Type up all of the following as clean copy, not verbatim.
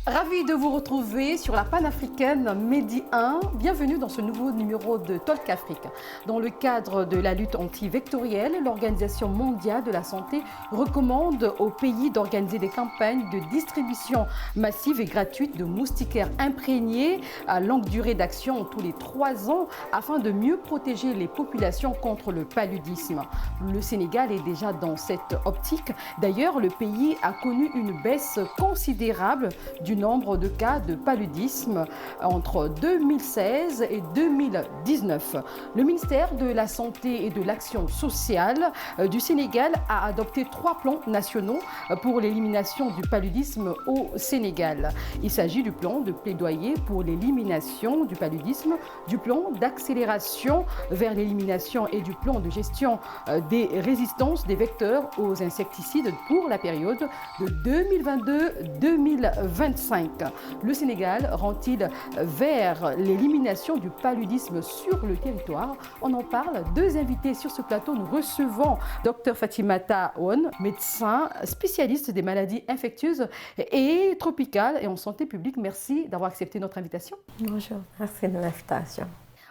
Ravi de vous retrouver sur la panafricaine Medi 1. Bienvenue dans ce nouveau numéro de Talk Afrique. Dans le cadre de la lutte anti-vectorielle, l'Organisation mondiale de la santé recommande aux pays d'organiser des campagnes de distribution massive et gratuite de moustiquaires imprégnés à longue durée d'action tous les 3 ans afin de mieux protéger les populations contre le paludisme. Le Sénégal est déjà dans cette optique. D'ailleurs, le pays a connu une baisse considérable du nombre de cas de paludisme entre 2016 et 2019. Le ministère de la Santé et de l'Action sociale du Sénégal a adopté 3 plans nationaux pour l'élimination du paludisme au Sénégal. Il s'agit du plan de plaidoyer pour l'élimination du paludisme, du plan d'accélération vers l'élimination et du plan de gestion des résistances des vecteurs aux insecticides pour la période de 2022-2025. Le Sénégal rend-il vers l'élimination du paludisme sur le territoire? On en parle. 2 invités sur ce plateau. Nous recevons Dr Fatimata One, médecin spécialiste des maladies infectieuses et tropicales et en santé publique. Merci d'avoir accepté notre invitation. Bonjour, merci de l'invitation.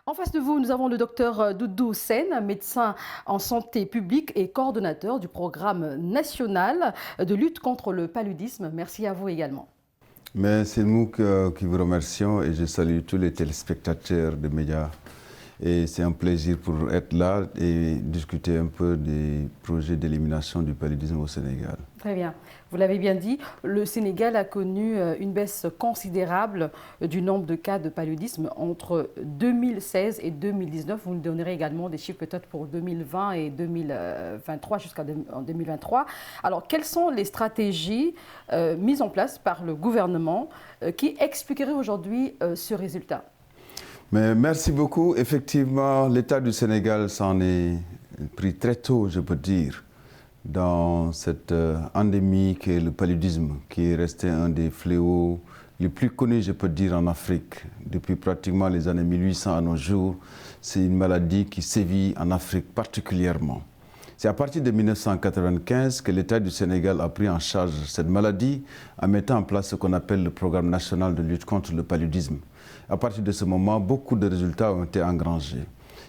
En face de vous, nous avons le docteur Doudou Sène, médecin en santé publique et coordonnateur du programme national de lutte contre le paludisme. Merci à vous également. Mais c'est nous qui vous remercions et je salue tous les téléspectateurs des médias. Et c'est un plaisir pour être là et discuter un peu des projets d'élimination du paludisme au Sénégal. Très bien. Vous l'avez bien dit, le Sénégal a connu une baisse considérable du nombre de cas de paludisme entre 2016 et 2019. Vous nous donnerez également des chiffres peut-être pour 2020 et 2023 jusqu'en 2023. Alors, quelles sont les stratégies mises en place par le gouvernement qui expliqueraient aujourd'hui ce résultat? Mais merci beaucoup. Effectivement, l'État du Sénégal s'en est pris très tôt, je peux dire, dans cette endémie qu'est le paludisme, qui est resté un des fléaux les plus connus, je peux dire, en Afrique. Depuis pratiquement les années 1800 à nos jours, c'est une maladie qui sévit en Afrique particulièrement. C'est à partir de 1995 que l'État du Sénégal a pris en charge cette maladie en mettant en place ce qu'on appelle le programme national de lutte contre le paludisme. À partir de ce moment, beaucoup de résultats ont été engrangés.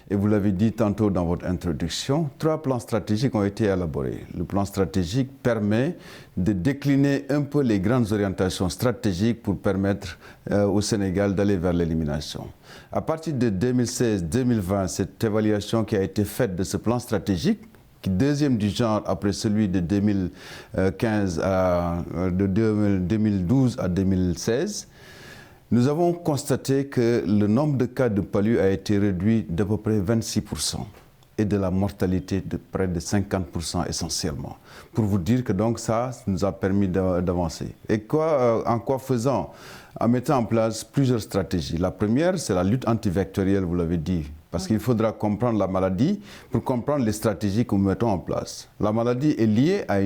Et vous l'avez dit tantôt dans votre introduction, 3 plans stratégiques ont été élaborés. Le plan stratégique permet de décliner un peu les grandes orientations stratégiques pour permettre au Sénégal d'aller vers l'élimination. À partir de 2016-2020, cette évaluation qui a été faite de ce plan stratégique, qui deuxième du genre après celui de 2012 à 2016, nous avons constaté que le nombre de cas de palu a été réduit d'à peu près 26% et de la mortalité de près de 50% essentiellement. Pour vous dire que donc ça nous a permis d'avancer. Et en quoi faisant? En mettant en place plusieurs stratégies. La première, c'est la lutte antivectorielle, vous l'avez dit. Parce qu'il faudra comprendre la maladie pour comprendre les stratégies que nous mettons en place. La maladie est liée à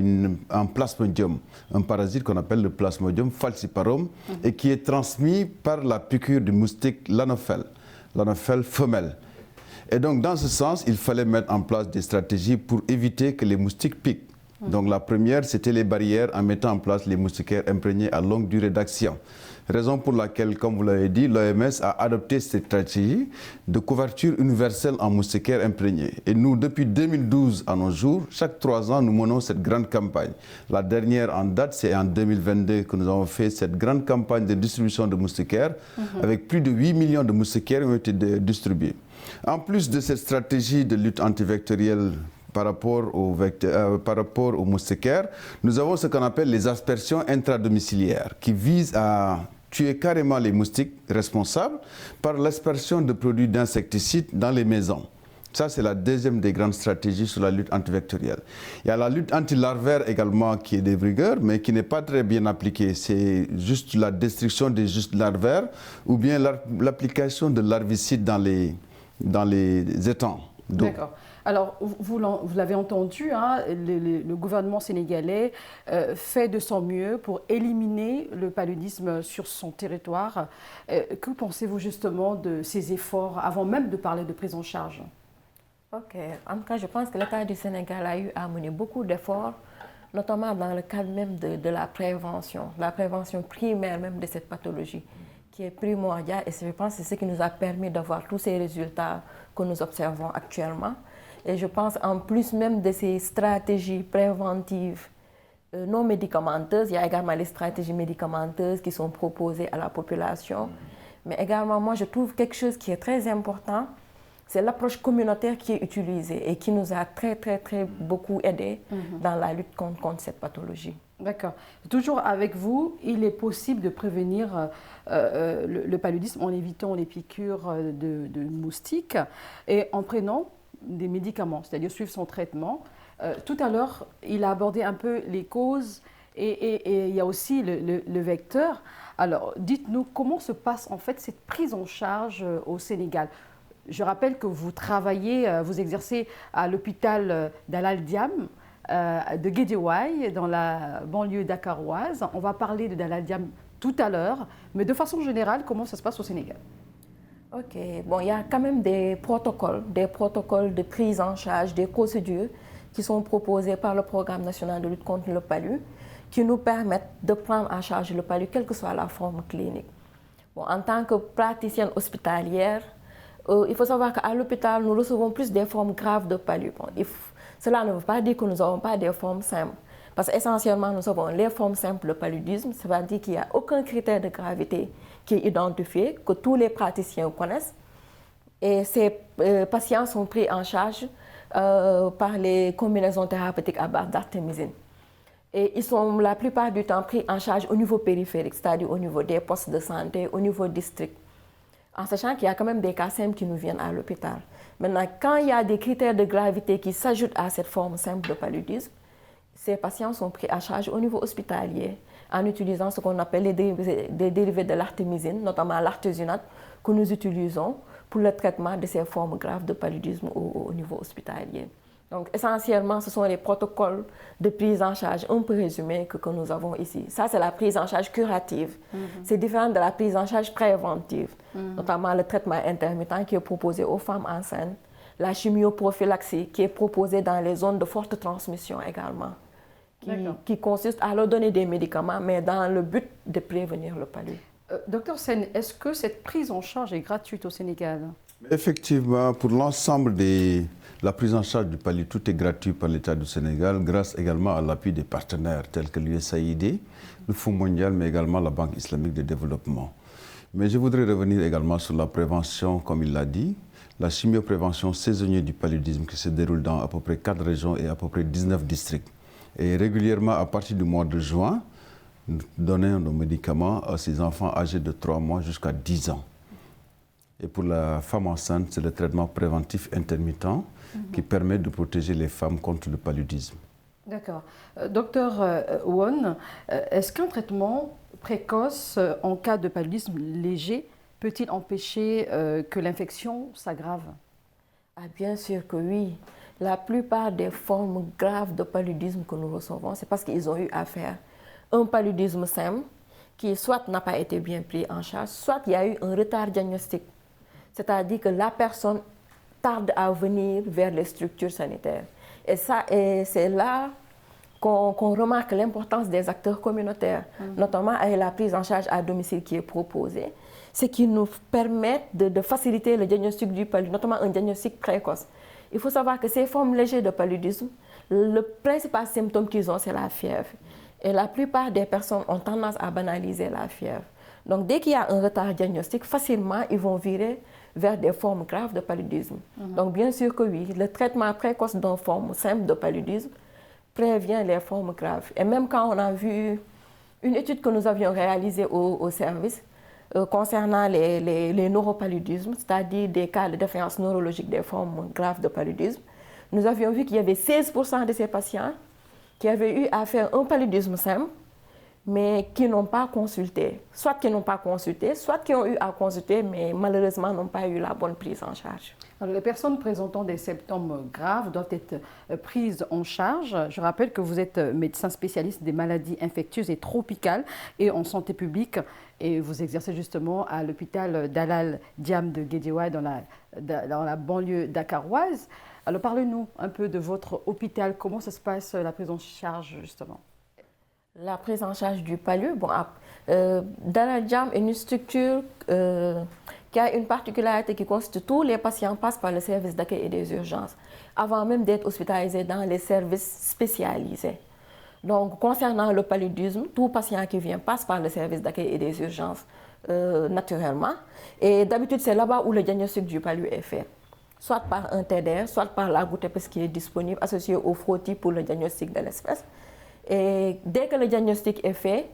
un plasmodium, un parasite qu'on appelle le plasmodium falciparum et qui est transmis par la piqûre du moustique l'anophèle femelle. Et donc dans ce sens, il fallait mettre en place des stratégies pour éviter que les moustiques piquent. Donc la première, c'était les barrières en mettant en place les moustiquaires imprégnés à longue durée d'action. Raison pour laquelle, comme vous l'avez dit, l'OMS a adopté cette stratégie de couverture universelle en moustiquaires imprégnés. Et nous, depuis 2012 à nos jours, chaque 3 ans, nous menons cette grande campagne. La dernière en date, c'est en 2022 que nous avons fait cette grande campagne de distribution de moustiquaires, avec plus de 8 millions de moustiquaires qui ont été distribués. En plus de cette stratégie de lutte antivectorielle par rapport aux moustiquaires, nous avons ce qu'on appelle les aspersions intradomiciliaires qui visent à tuer carrément les moustiques responsables par l'aspersion de produits d'insecticides dans les maisons. Ça, c'est la deuxième des grandes stratégies sur la lutte antivectorielle. Il y a la lutte antilarvaire également qui est de rigueur, mais qui n'est pas très bien appliquée. C'est juste la destruction des justes larvaires ou bien l'application de larvicides dans les étangs d'eau. D'accord. Alors, vous l'avez entendu, hein, le gouvernement sénégalais fait de son mieux pour éliminer le paludisme sur son territoire. Que pensez-vous justement de ces efforts, avant même de parler de prise en charge? Ok, en tout cas, je pense que l'État du Sénégal a eu à mener beaucoup d'efforts notamment dans le cadre même de la prévention primaire même de cette pathologie, qui est primordiale, et je pense que c'est ce qui nous a permis d'avoir tous ces résultats que nous observons actuellement. Et je pense en plus même de ces stratégies préventives non médicamenteuses, il y a également les stratégies médicamenteuses qui sont proposées à la population. Mais également, moi, je trouve quelque chose qui est très important, c'est l'approche communautaire qui est utilisée et qui nous a très beaucoup aidé dans la lutte contre cette pathologie. D'accord. Toujours avec vous, il est possible de prévenir le paludisme en évitant les piqûres de moustiques et en prenant des médicaments, c'est-à-dire suivre son traitement. Tout à l'heure, il a abordé un peu les causes et il y a aussi le vecteur. Alors, dites-nous comment se passe en fait cette prise en charge au Sénégal. Je rappelle que vous travaillez, vous exercez à l'hôpital Dalal Diam de Guédiawaye, dans la banlieue dakaroise. On va parler de Dalal Diam tout à l'heure, mais de façon générale, comment ça se passe au Sénégal? Ok, bon, il y a quand même des protocoles de prise en charge, des procédures qui sont proposées par le Programme national de lutte contre le palu, qui nous permettent de prendre en charge le palu, quelle que soit la forme clinique. Bon, en tant que praticienne hospitalière, il faut savoir qu'à l'hôpital, nous recevons plus des formes graves de palu. Bon, cela ne veut pas dire que nous n'avons pas des formes simples, parce qu'essentiellement, nous avons les formes simples de paludisme, c'est-à-dire qu'il n'y a aucun critère de gravité qui est identifié, que tous les praticiens connaissent. Et ces patients sont pris en charge par les combinaisons thérapeutiques à base d'artémisine. Et ils sont la plupart du temps pris en charge au niveau périphérique, c'est-à-dire au niveau des postes de santé, au niveau district. En sachant qu'il y a quand même des cas simples qui nous viennent à l'hôpital. Maintenant, quand il y a des critères de gravité qui s'ajoutent à cette forme simple de paludisme, ces patients sont pris en charge au niveau hospitalier en utilisant ce qu'on appelle les dérivés de l'artémisine, notamment l'artésunate, que nous utilisons pour le traitement de ces formes graves de paludisme au niveau hospitalier. Donc, essentiellement, ce sont les protocoles de prise en charge un peu résumés que nous avons ici. Ça, c'est la prise en charge curative. C'est différent de la prise en charge préventive, notamment le traitement intermittent qui est proposé aux femmes enceintes, la chimioprophylaxie qui est proposée dans les zones de forte transmission également, qui consiste à leur donner des médicaments, mais dans le but de prévenir le palu. Docteur Sène, est-ce que cette prise en charge est gratuite au Sénégal? Effectivement, pour l'ensemble la prise en charge du palu, tout est gratuit par l'État du Sénégal, grâce également à l'appui des partenaires tels que l'USAID, le Fonds mondial, mais également la Banque islamique de développement. Mais je voudrais revenir également sur la prévention, comme il l'a dit, la chimioprévention saisonnière du paludisme qui se déroule dans à peu près 4 régions et à peu près 19 districts. Et régulièrement, à partir du mois de juin, nous donnons nos médicaments à ces enfants âgés de 3 mois jusqu'à 10 ans. Et pour la femme enceinte, c'est le traitement préventif intermittent qui permet de protéger les femmes contre le paludisme. D'accord. Docteur Won, est-ce qu'un traitement précoce en cas de paludisme léger peut-il empêcher que l'infection s'aggrave? Bien sûr que oui. La plupart des formes graves de paludisme que nous recevons, c'est parce qu'ils ont eu à faire un paludisme simple qui soit n'a pas été bien pris en charge, soit il y a eu un retard diagnostique. C'est-à-dire que la personne tarde à venir vers les structures sanitaires. Et c'est là qu'on remarque l'importance des acteurs communautaires, notamment avec la prise en charge à domicile qui est proposée, ce qui nous permet de faciliter le diagnostic du paludisme, notamment un diagnostic précoce. Il faut savoir que ces formes légères de paludisme, le principal symptôme qu'ils ont, c'est la fièvre. Et la plupart des personnes ont tendance à banaliser la fièvre. Donc, dès qu'il y a un retard diagnostique, facilement, ils vont virer vers des formes graves de paludisme. Donc, bien sûr que oui, le traitement précoce d'une forme simple de paludisme prévient les formes graves. Et même quand on a vu une étude que nous avions réalisée au service concernant les neuropaludismes, c'est-à-dire des cas de défaillance neurologique des formes graves de paludisme, nous avions vu qu'il y avait 16% de ces patients qui avaient eu à faire un paludisme simple, mais qui n'ont pas consulté. Soit qui n'ont pas consulté, soit qui ont eu à consulter, mais malheureusement n'ont pas eu la bonne prise en charge. Alors, les personnes présentant des symptômes graves doivent être prises en charge. Je rappelle que vous êtes médecin spécialiste des maladies infectieuses et tropicales et en santé publique. Et vous exercez justement à l'hôpital Dalal Diam de Guédiawaye dans la banlieue dakaroise. Alors parlez-nous un peu de votre hôpital, comment ça se passe la prise en charge justement? La prise en charge du palu, bon, Dalal-Jamm est une structure qui a une particularité qui consiste que tous les patients passent par le service d'accueil et des urgences avant même d'être hospitalisés dans les services spécialisés. Donc, concernant le paludisme, tout patient qui vient passe par le service d'accueil et des urgences naturellement. Et d'habitude, c'est là-bas où le diagnostic du palu est fait. Soit par un TDR, soit par la goutte épaisse qui est disponible, associée au frottis pour le diagnostic de l'espèce. Et dès que le diagnostic est fait,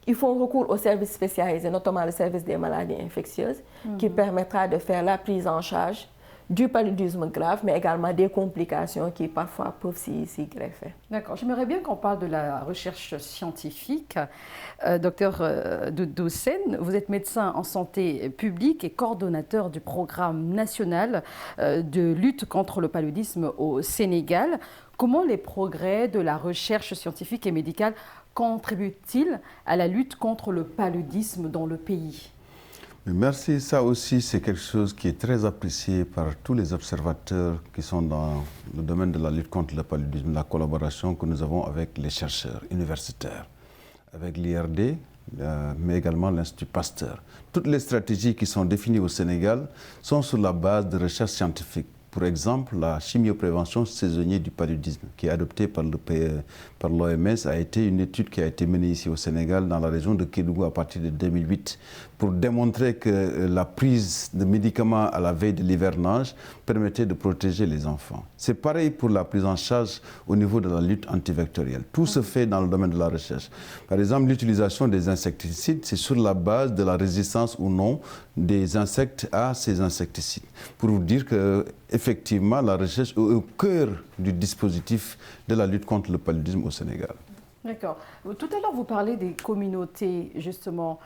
il faut recours au service spécialisé, notamment le service des maladies infectieuses, qui permettra de faire la prise en charge du paludisme grave, mais également des complications qui parfois peuvent s'y greffer. D'accord. J'aimerais bien qu'on parle de la recherche scientifique. Docteur Doudou Sène, vous êtes médecin en santé publique et coordonnateur du programme national de lutte contre le paludisme au Sénégal. Comment les progrès de la recherche scientifique et médicale contribuent-ils à la lutte contre le paludisme dans le pays? Merci. Ça aussi, c'est quelque chose qui est très apprécié par tous les observateurs qui sont dans le domaine de la lutte contre le paludisme, la collaboration que nous avons avec les chercheurs universitaires, avec l'IRD, mais également l'Institut Pasteur. Toutes les stratégies qui sont définies au Sénégal sont sur la base de recherches scientifiques. Pour exemple, la chimioprévention saisonnière du paludisme, qui est adoptée par l'OMS, a été une étude qui a été menée ici au Sénégal, dans la région de Kédougou, à partir de 2008, pour démontrer que la prise de médicaments à la veille de l'hivernage permettait de protéger les enfants. C'est pareil pour la prise en charge au niveau de la lutte antivectorielle. Tout se fait dans le domaine de la recherche. Par exemple, l'utilisation des insecticides, c'est sur la base de la résistance ou non des insectes à ces insecticides. Pour vous dire que effectivement, la recherche est au cœur du dispositif de la lutte contre le paludisme au Sénégal. D'accord. Tout à l'heure, vous parlez des communautés, justement.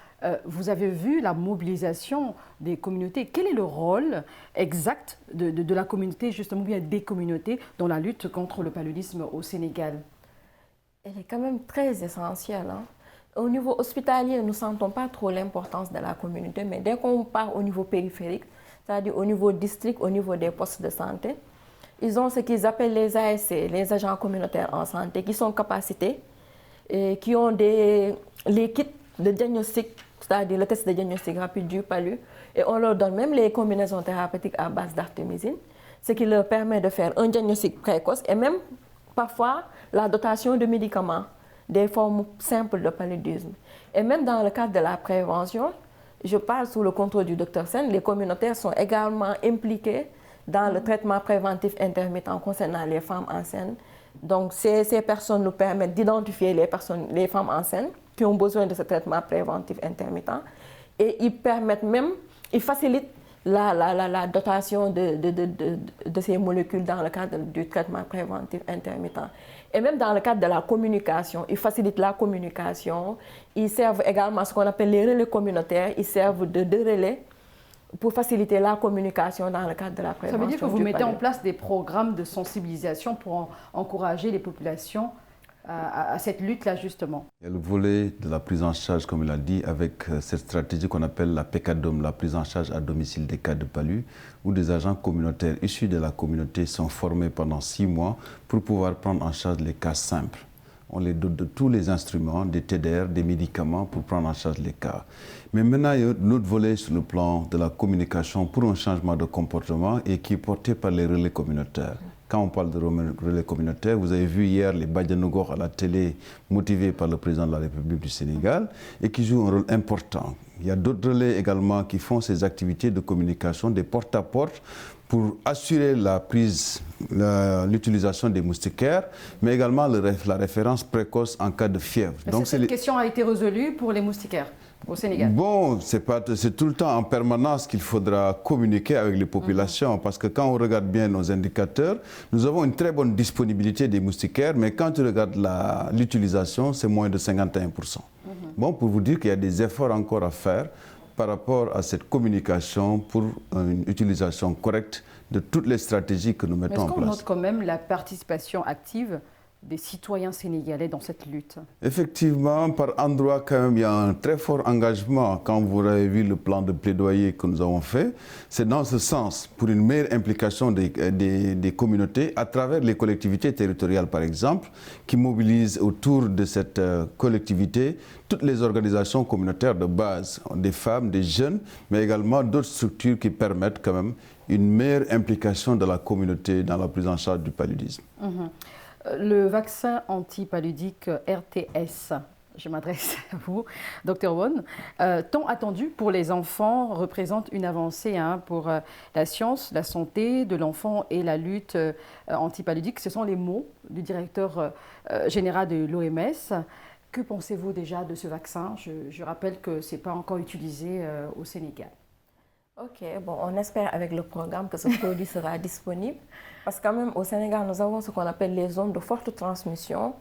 Vous avez vu la mobilisation des communautés. Quel est le rôle exact de la communauté, justement, ou bien des communautés dans la lutte contre le paludisme au Sénégal? Elle est quand même très essentielle, hein. Au niveau hospitalier, nous ne sentons pas trop l'importance de la communauté, mais dès qu'on part au niveau périphérique, c'est-à-dire au niveau district, au niveau des postes de santé, ils ont ce qu'ils appellent les ASC, les agents communautaires en santé, qui sont capacités et qui ont les kits de diagnostic, c'est-à-dire le test de diagnostic rapide du palu, et on leur donne même les combinaisons thérapeutiques à base d'artémisine, ce qui leur permet de faire un diagnostic précoce et même parfois la dotation de médicaments, des formes simples de paludisme. Et même dans le cadre de la prévention, je parle sous le contrôle du Dr Sène, les communautaires sont également impliqués dans le traitement préventif intermittent concernant les femmes enceintes. Donc ces personnes nous permettent d'identifier les femmes enceintes qui ont besoin de ce traitement préventif intermittent et ils facilitent la dotation de ces molécules dans le cadre du traitement préventif intermittent. Et même dans le cadre de la communication, ils facilitent la communication. Ils servent également à ce qu'on appelle les relais communautaires. Ils servent de relais pour faciliter la communication dans le cadre de la prévention. Ça veut dire que vous mettez en place des programmes de sensibilisation pour encourager les populations à cette lutte-là, justement. Il y a le volet de la prise en charge, comme il a dit, avec cette stratégie qu'on appelle la PECADOM, la prise en charge à domicile des cas de palu, où des agents communautaires issus de la communauté sont formés pendant 6 mois pour pouvoir prendre en charge les cas simples. On les dote de tous les instruments, des TDR, des médicaments pour prendre en charge les cas. Mais maintenant, il y a un autre volet sur le plan de la communication pour un changement de comportement et qui est porté par les relais communautaires. Quand on parle de relais communautaires, vous avez vu hier les Badianogor à la télé motivés par le président de la République du Sénégal et qui jouent un rôle important. Il y a d'autres relais également qui font ces activités de communication, des porte-à-porte pour assurer l'utilisation des moustiquaires, mais également la référence précoce en cas de fièvre. Donc cette question a été résolue pour les moustiquaires au Sénégal? Bon, c'est tout le temps en permanence qu'il faudra communiquer avec les populations, parce que quand on regarde bien nos indicateurs, nous avons une très bonne disponibilité des moustiquaires, mais quand tu regardes l'utilisation, c'est moins de 51%. Bon, pour vous dire qu'il y a des efforts encore à faire par rapport à cette communication pour une utilisation correcte de toutes les stratégies que nous mettons en place. Est-ce qu'on note quand même la participation active des citoyens sénégalais dans cette lutte? Effectivement, par endroits, quand même, il y a un très fort engagement. Quand vous avez vu le plan de plaidoyer que nous avons fait, c'est dans ce sens, pour une meilleure implication des communautés à travers les collectivités territoriales, par exemple, qui mobilisent autour de cette collectivité toutes les organisations communautaires de base, des femmes, des jeunes, mais également d'autres structures qui permettent quand même une meilleure implication de la communauté dans la prise en charge du paludisme. Le vaccin antipaludique RTS, je m'adresse à vous, Dr Won, tant attendu pour les enfants, représente une avancée pour la science, la santé de l'enfant et la lutte antipaludique. Ce sont les mots du directeur général de l'OMS. Que pensez-vous déjà de ce vaccin? Je rappelle que ce n'est pas encore utilisé au Sénégal. Ok, bon, on espère avec le programme que ce produit sera disponible. Parce que quand même, au Sénégal, nous avons ce qu'on appelle les zones de forte transmission.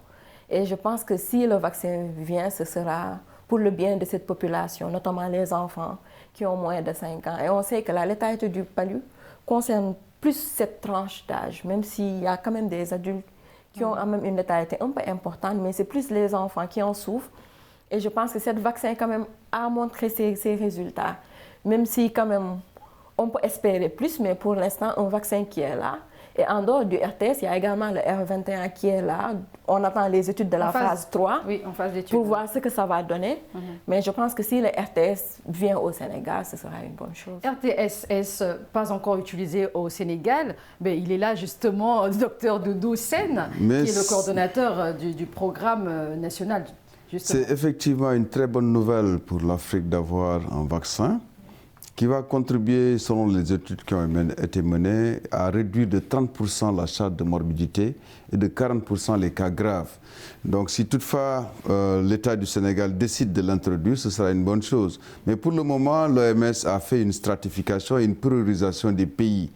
Et je pense que si le vaccin vient, ce sera pour le bien de cette population, notamment les enfants qui ont moins de 5 ans. Et on sait que la létalité du palu concerne plus cette tranche d'âge, même s'il y a quand même des adultes qui ont quand même une létalité un peu importante, mais c'est plus les enfants qui en souffrent. Et je pense que ce vaccin quand même a montré ses résultats. Même si quand même on peut espérer plus, mais pour l'instant, un vaccin qui est là. Et en dehors du RTS, il y a également le R21 qui est là. On attend les études de la phase 3 pour voir ce que ça va donner. Mais je pense que si le RTS vient au Sénégal, ce sera une bonne chose. RTS, pas encore utilisé au Sénégal, mais il est là justement, le docteur Doudou Sène, qui est le coordonnateur du programme national. C'est effectivement une très bonne nouvelle pour l'Afrique d'avoir un vaccin qui va contribuer, selon les études qui ont été menées, à réduire de 30% la charge de morbidité et de 40% les cas graves. Donc si toutefois l'État du Sénégal décide de l'introduire, ce sera une bonne chose. Mais pour le moment, l'OMS a fait une stratification et une priorisation des pays.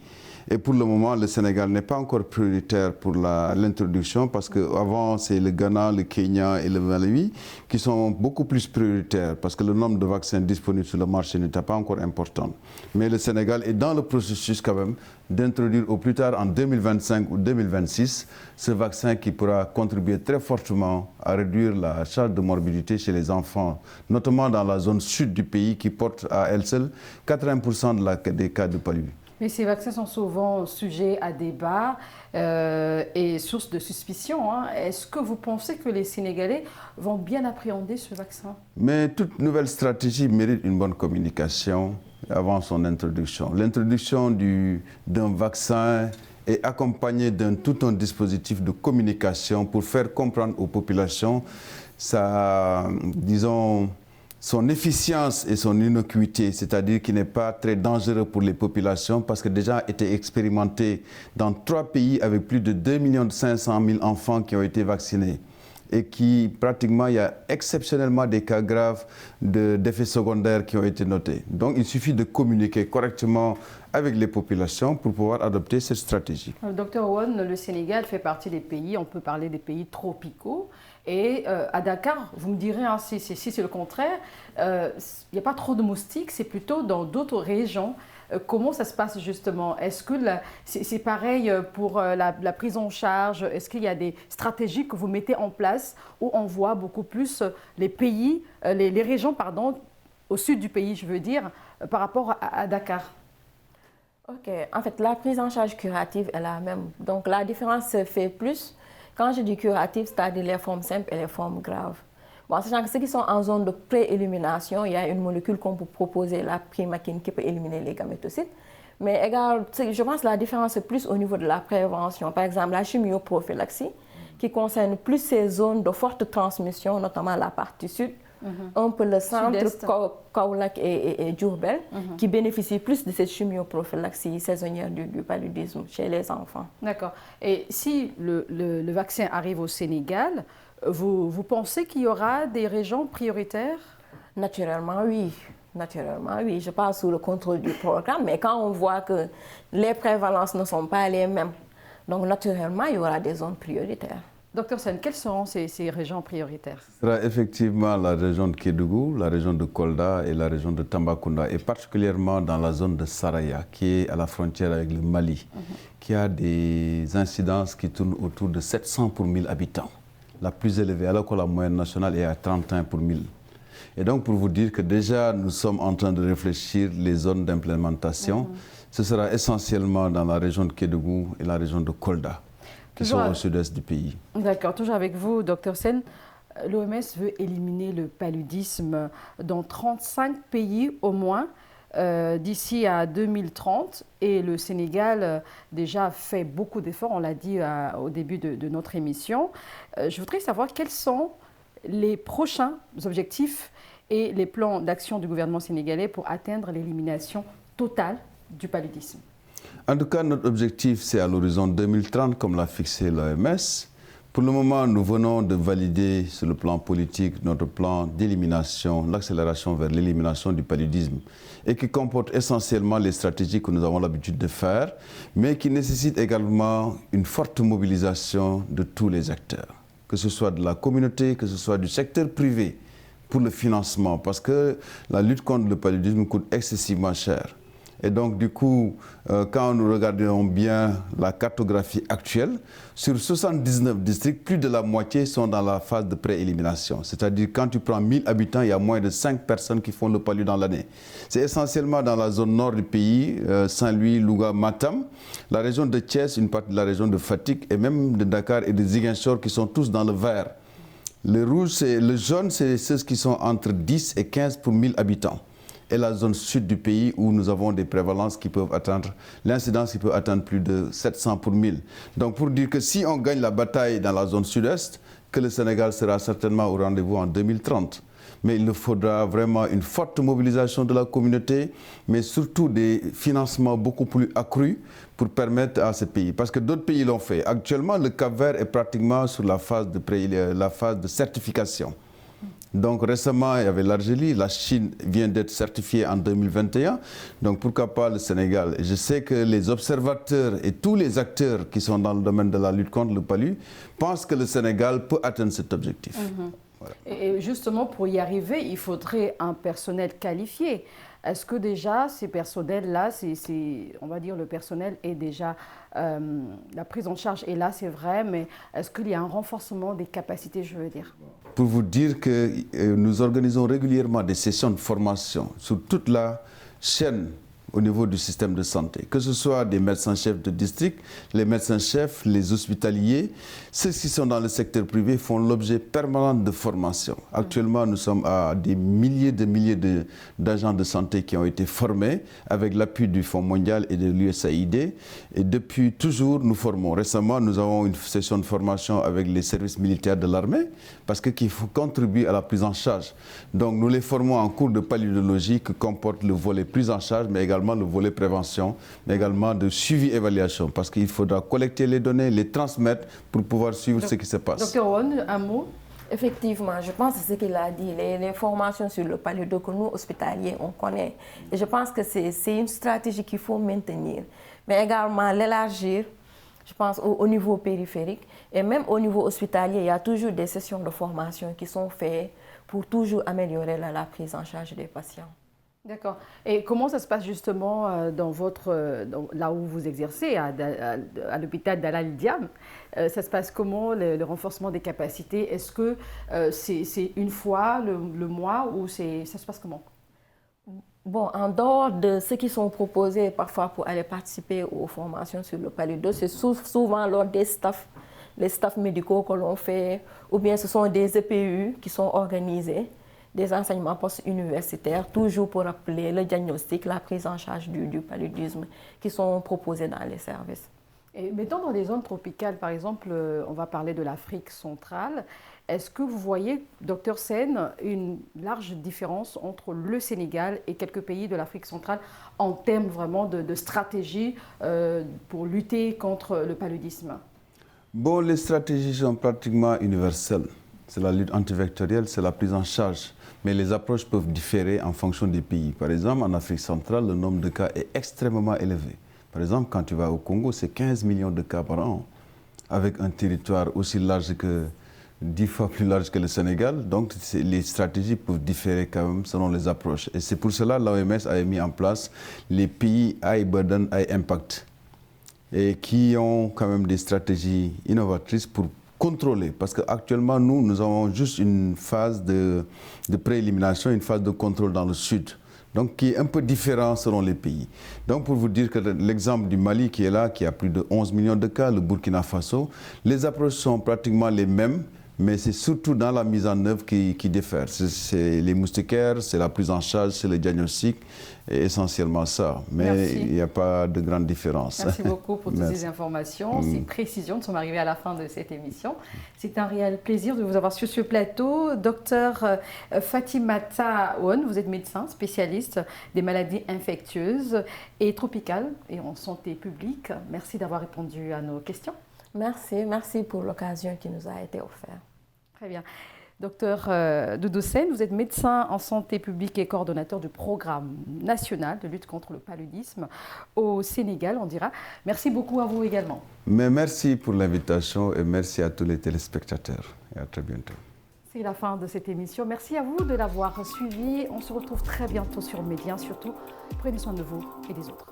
Et pour le moment, le Sénégal n'est pas encore prioritaire pour l'introduction parce qu'avant, c'est le Ghana, le Kenya et le Malawi qui sont beaucoup plus prioritaires parce que le nombre de vaccins disponibles sur le marché n'était pas encore important. Mais le Sénégal est dans le processus quand même d'introduire au plus tard en 2025 ou 2026 ce vaccin qui pourra contribuer très fortement à réduire la charge de morbidité chez les enfants, notamment dans la zone sud du pays qui porte à elle seule 80% des cas de palu. Mais ces vaccins sont souvent sujets à débat et source de suspicion. Est-ce que vous pensez que les Sénégalais vont bien appréhender ce vaccin? Mais toute nouvelle stratégie mérite une bonne communication avant son introduction. L'introduction d'un vaccin est accompagnée tout un dispositif de communication pour faire comprendre aux populations son efficience et son innocuité, c'est-à-dire qu'il n'est pas très dangereux pour les populations parce que déjà été expérimenté dans 3 pays avec plus de 2 500 000 enfants qui ont été vaccinés et qui pratiquement il y a exceptionnellement des cas graves d'effets secondaires qui ont été notés. Donc il suffit de communiquer correctement avec les populations pour pouvoir adopter cette stratégie. Dr Won, le Sénégal fait partie des pays, on peut parler des pays tropicaux. Et à Dakar, vous me direz, si c'est le contraire, il n'y a pas trop de moustiques, c'est plutôt dans d'autres régions. Comment ça se passe justement? Est-ce que c'est pareil pour la prise en charge? Est-ce qu'il y a des stratégies que vous mettez en place où on voit beaucoup plus les pays, les régions, pardon, au sud du pays, je veux dire, par rapport à Dakar? Ok, en fait, la prise en charge curative est la même. Donc la différence se fait plus. Quand je dis curative, c'est-à-dire les formes simples et les formes graves. Bon, sachant que ceux qui sont en zone de pré-élimination, il y a une molécule qu'on peut proposer, la primaquine, qui peut éliminer les gamétocytes. Mais je pense que la différence est plus au niveau de la prévention. Par exemple, la chimioprophylaxie, qui concerne plus ces zones de forte transmission, notamment la partie sud, un peu le centre, Kaolack et Diourbel, qui bénéficient plus de cette chimioprophylaxie saisonnière du paludisme chez les enfants. D'accord. Et si le vaccin arrive au Sénégal, vous pensez qu'il y aura des régions prioritaires? Naturellement, oui. Naturellement, oui. Je parle sous le contrôle du programme, mais quand on voit que les prévalences ne sont pas les mêmes, donc naturellement, il y aura des zones prioritaires. Docteur Sène, quelles seront ces régions prioritaires? Ce sera effectivement la région de Kédougou, la région de Kolda et la région de Tambacounda, et particulièrement dans la zone de Saraya, qui est à la frontière avec le Mali, qui a des incidences qui tournent autour de 700 pour 1000 habitants, la plus élevée, alors que la moyenne nationale est à 31 pour 1000. Et donc, pour vous dire que déjà, nous sommes en train de réfléchir les zones d'implémentation. Ce sera essentiellement dans la région de Kédougou et la région de Kolda, qui sont au sud-est du pays. D'accord, toujours avec vous, Dr Sène. L'OMS veut éliminer le paludisme dans 35 pays au moins d'ici à 2030. Et le Sénégal déjà fait beaucoup d'efforts, on l'a dit au début de notre émission. Je voudrais savoir quels sont les prochains objectifs et les plans d'action du gouvernement sénégalais pour atteindre l'élimination totale du paludisme. En tout cas, notre objectif, c'est à l'horizon 2030, comme l'a fixé l'OMS. Pour le moment, nous venons de valider sur le plan politique notre plan d'élimination, l'accélération vers l'élimination du paludisme, et qui comporte essentiellement les stratégies que nous avons l'habitude de faire, mais qui nécessite également une forte mobilisation de tous les acteurs, que ce soit de la communauté, que ce soit du secteur privé, pour le financement, parce que la lutte contre le paludisme coûte excessivement cher. Et donc, du coup, quand nous regardons bien la cartographie actuelle, sur 79 districts, plus de la moitié sont dans la phase de pré-élimination. C'est-à-dire, quand tu prends 1000 habitants, il y a moins de 5 personnes qui font le palu dans l'année. C'est essentiellement dans la zone nord du pays, Saint-Louis, Louga, Matam, la région de Thiès, une partie de la région de Fatick, et même de Dakar et de Ziguinchor, qui sont tous dans le vert. Le rouge, le jaune, c'est ceux qui sont entre 10 et 15 pour 1000 habitants. Et la zone sud du pays où nous avons des prévalences qui peuvent atteindre, l'incidence qui peut atteindre plus de 700 pour 1000. Donc pour dire que si on gagne la bataille dans la zone sud-est, que le Sénégal sera certainement au rendez-vous en 2030. Mais il nous faudra vraiment une forte mobilisation de la communauté, mais surtout des financements beaucoup plus accrus pour permettre à ce pays. Parce que d'autres pays l'ont fait. Actuellement, le Cap-Vert est pratiquement sur la phase de certification. Donc récemment, il y avait l'Algérie, la Chine vient d'être certifiée en 2021. Donc pourquoi pas le Sénégal? Et je sais que les observateurs et tous les acteurs qui sont dans le domaine de la lutte contre le palu pensent que le Sénégal peut atteindre cet objectif. Voilà. Et justement, pour y arriver, il faudrait un personnel qualifié. Est-ce que déjà, ces personnels-là, on va dire le personnel est déjà, la prise en charge est là, c'est vrai, mais est-ce qu'il y a un renforcement des capacités, je veux dire? Pour vous dire que nous organisons régulièrement des sessions de formation sur toute la chaîne au niveau du système de santé, que ce soit des médecins-chefs de district, les médecins-chefs, les hospitaliers, ceux qui sont dans le secteur privé font l'objet permanent de formation. Actuellement, nous sommes à des milliers d'agents de santé qui ont été formés avec l'appui du Fonds mondial et de l'USAID. Et depuis toujours, nous formons. Récemment, nous avons une session de formation avec les services militaires de l'armée parce qu'il faut contribuer à la prise en charge. Donc, nous les formons en cours de paludologie qui comporte le volet prise en charge, mais également le volet prévention, mais également de suivi-évaluation, parce qu'il faudra collecter les données, les transmettre pour pouvoir suivre ce qui se passe. Docteur Won, un mot? Effectivement, je pense que c'est ce qu'il a dit, les formations sur le paludo que nous, hospitaliers, on connaît. Et je pense que c'est une stratégie qu'il faut maintenir, mais également l'élargir, je pense, au niveau périphérique. Et même au niveau hospitalier, il y a toujours des sessions de formation qui sont faites pour toujours améliorer la prise en charge des patients. D'accord. Et comment ça se passe justement là où vous exercez, à l'hôpital d'Al Diam? Ça se passe comment, le renforcement des capacités? Est-ce que c'est une fois le mois ou ça se passe comment? Bon, en dehors de ceux qui sont proposés parfois pour aller participer aux formations sur le paludo, c'est souvent lors des les staffs médicaux que l'on fait, ou bien ce sont des EPU qui sont organisés, des enseignements post-universitaires, toujours pour appeler le diagnostic, la prise en charge du paludisme, qui sont proposés dans les services. Et mettons dans des zones tropicales, par exemple, on va parler de l'Afrique centrale. Est-ce que vous voyez, docteur Sène, une large différence entre le Sénégal et quelques pays de l'Afrique centrale en termes vraiment de stratégie pour lutter contre le paludisme? Bon, les stratégies sont pratiquement universelles. C'est la lutte antivectorielle, c'est la prise en charge. Mais les approches peuvent différer en fonction des pays. Par exemple, en Afrique centrale, le nombre de cas est extrêmement élevé. Par exemple, quand tu vas au Congo, c'est 15 millions de cas par an. avec un territoire aussi large que 10 fois plus large que le Sénégal. Donc les stratégies peuvent différer quand même selon les approches. Et c'est pour cela que l'OMS a mis en place les pays high burden, high impact, et qui ont quand même des stratégies innovatrices pour contrôler. Parce qu'actuellement, nous avons juste une phase de préélimination, une phase de contrôle dans le sud. Donc qui est un peu différent selon les pays. Donc pour vous dire que l'exemple du Mali qui est là, qui a plus de 11 millions de cas, le Burkina Faso, les approches sont pratiquement les mêmes, mais c'est surtout dans la mise en œuvre qui diffère. C'est les moustiquaires, c'est la prise en charge, c'est le diagnostic, et essentiellement ça. Mais il n'y a pas de grande différence. Merci beaucoup pour toutes ces informations, ces précisions. Nous sommes arrivés à la fin de cette émission. C'est un réel plaisir de vous avoir sur ce plateau. Docteur Fatimata Ouane, vous êtes médecin spécialiste des maladies infectieuses et tropicales et en santé publique. Merci d'avoir répondu à nos questions. Merci pour l'occasion qui nous a été offerte. Très bien. Docteur Doudou Sène, vous êtes médecin en santé publique et coordonnateur du programme national de lutte contre le paludisme au Sénégal, on dira. Merci beaucoup à vous également. Mais merci pour l'invitation et merci à tous les téléspectateurs. Et à très bientôt. C'est la fin de cette émission. Merci à vous de l'avoir suivi. On se retrouve très bientôt sur Média. Surtout, prenez soin de vous et des autres.